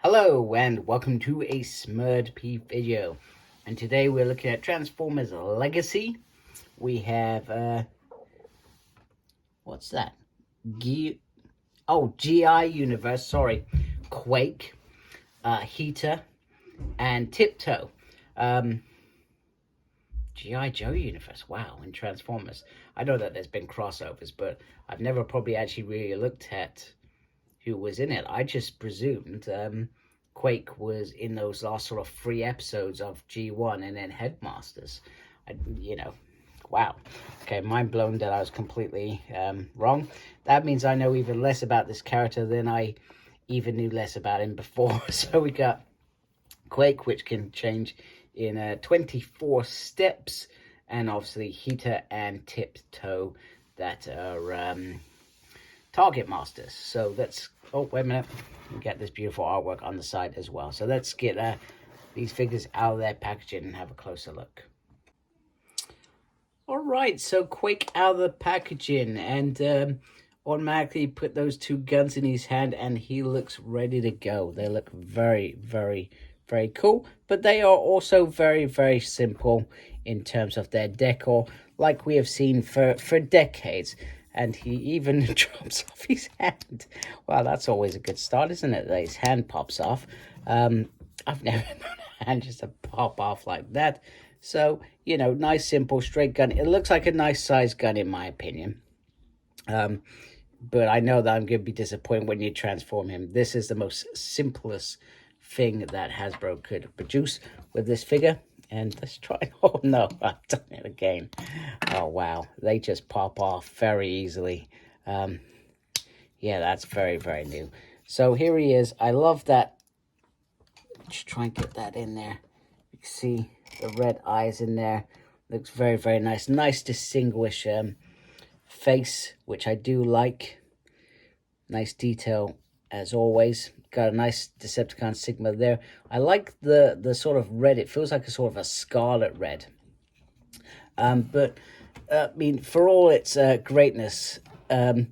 Hello and welcome to a SmurDP video, and today we're looking at Transformers Legacy. We have what's that? GI Universe, Quake, Heater, and Tiptoe. G.I. Joe Universe, wow, and Transformers. I know that there's been crossovers, but I've never probably actually really looked at who was in it. I just presumed Quake was in those last sort of 3 episodes of G1 and then Headmasters. Wow. Okay, mind blown that I was completely wrong. That means I know even less about this character than I even knew less about him before. So we got Quake, which can change in 24 steps, and obviously Heater and Tiptoe that are Targetmasters. So let's, oh, wait a minute, we get this beautiful artwork on the side as well. So let's get these figures out of their packaging and have a closer look. All right, so Quake out of the packaging, and automatically put those 2 guns in his hand, and he looks ready to go. They look very, very, very cool, but they are also very, very simple in terms of their decor, like we have seen for decades. And he even drops off his hand. Wow, that's always a good start, isn't it? That his hand pops off. I've never known a hand just to pop off like that. So, you know, nice, simple, straight gun. It looks like a nice size gun in my opinion. But I know that I'm going to be disappointed when you transform him. This is the most simplest thing that Hasbro could produce with this figure. And let's try. Oh no, I've done it again. Oh wow, they just pop off very easily. Yeah, that's very, very new. So here he is. I love that. Just try and get that in there. You can see the red eyes in there. Looks very, very nice. Nice distinguished face, which I do like. Nice detail as always. Got a nice Decepticon Sigma there. I like the sort of red. It feels like a sort of a scarlet red. But I mean, for all its greatness in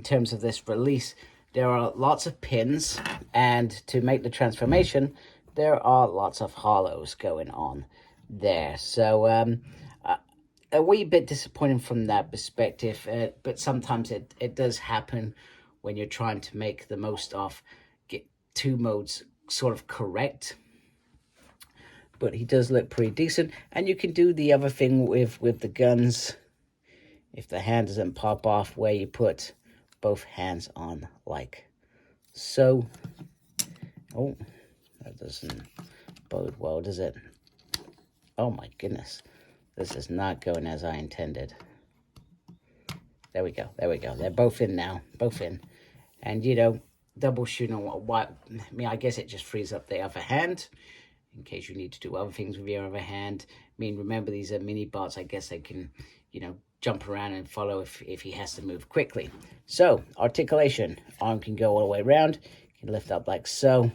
terms of this release, there are lots of pins, and to make the transformation, there are lots of hollows going on there. So a wee bit disappointing from that perspective, but sometimes it does happen when you're trying to make the most of get 2 modes sort of correct. But he does look pretty decent, and you can do the other thing with the guns. If the hand doesn't pop off, where you put both hands on like so. Oh, that doesn't bode well, does it? Oh my goodness, this is not going as I intended. There we go, there we go. They're both in now, both in. And, you know, double shooting, what? I mean, I guess it just frees up the other hand in case you need to do other things with your other hand. I mean, remember, these are mini bots. I guess they can, you know, jump around and follow if he has to move quickly. So, articulation. Arm can go all the way around. You can lift up like so.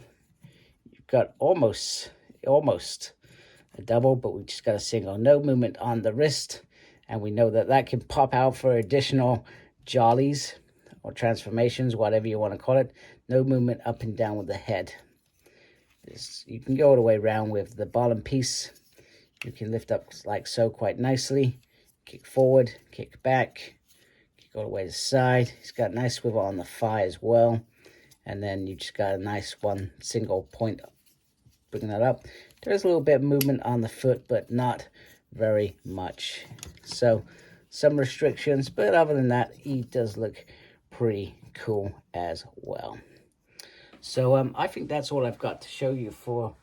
You've got almost a double, but we just got a single. No movement on the wrist. And we know that that can pop out for additional jollies or transformations, whatever you want to call it. No movement up and down with the head. You can go all the way around with the bottom piece. You can lift up like so quite nicely. Kick forward, kick back, kick all the way to the side. He's got a nice swivel on the thigh as well. And then you just got a nice one single point, bringing that up. There's a little bit of movement on the foot, but not very much. So some restrictions, but other than that, he does look pretty cool as well. So I think that's all I've got to show you for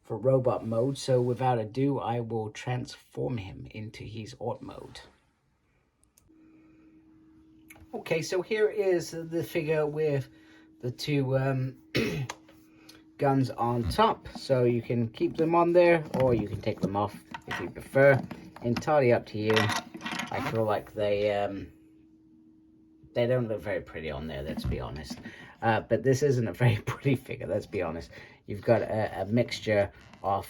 robot mode. So without ado, I will transform him into his Aut mode. Okay, so here is the figure with the 2 guns on top. So you can keep them on there, or you can take them off if you prefer. Entirely up to you. I feel like they don't look very pretty on there, let's be honest. But this isn't a very pretty figure, let's be honest. You've got a mixture of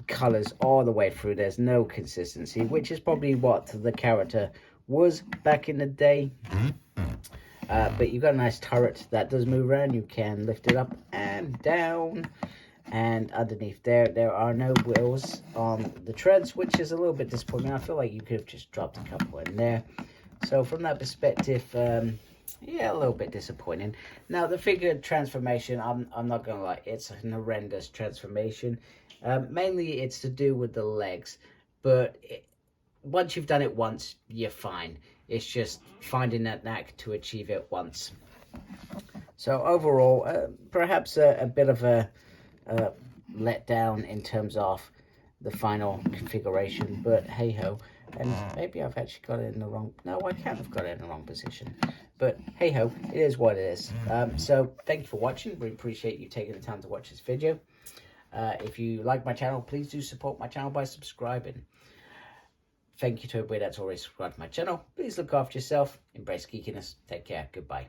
colors all the way through. There's no consistency, which is probably what the character was back in the day. But you've got a nice turret that does move around. You can lift it up and down. And underneath there are no wheels on the treads, which is a little bit disappointing. I feel like you could have just dropped a couple in there. So from that perspective, yeah, a little bit disappointing. Now the figure transformation, I'm not gonna lie, it's an horrendous transformation. Mainly it's to do with the legs, but once you've done it once, you're fine. It's just finding that knack to achieve it once. So overall, perhaps a bit of a let down in terms of the final configuration, but hey ho. And maybe I've actually got it in the wrong, no, I can't have got it in the wrong position, but hey ho, it is what it is. So thank you for watching. We appreciate you taking the time to watch this video. If you like my channel, please do support my channel by subscribing. Thank you to everybody that's already subscribed to my channel. Please look after yourself, embrace geekiness, take care, goodbye.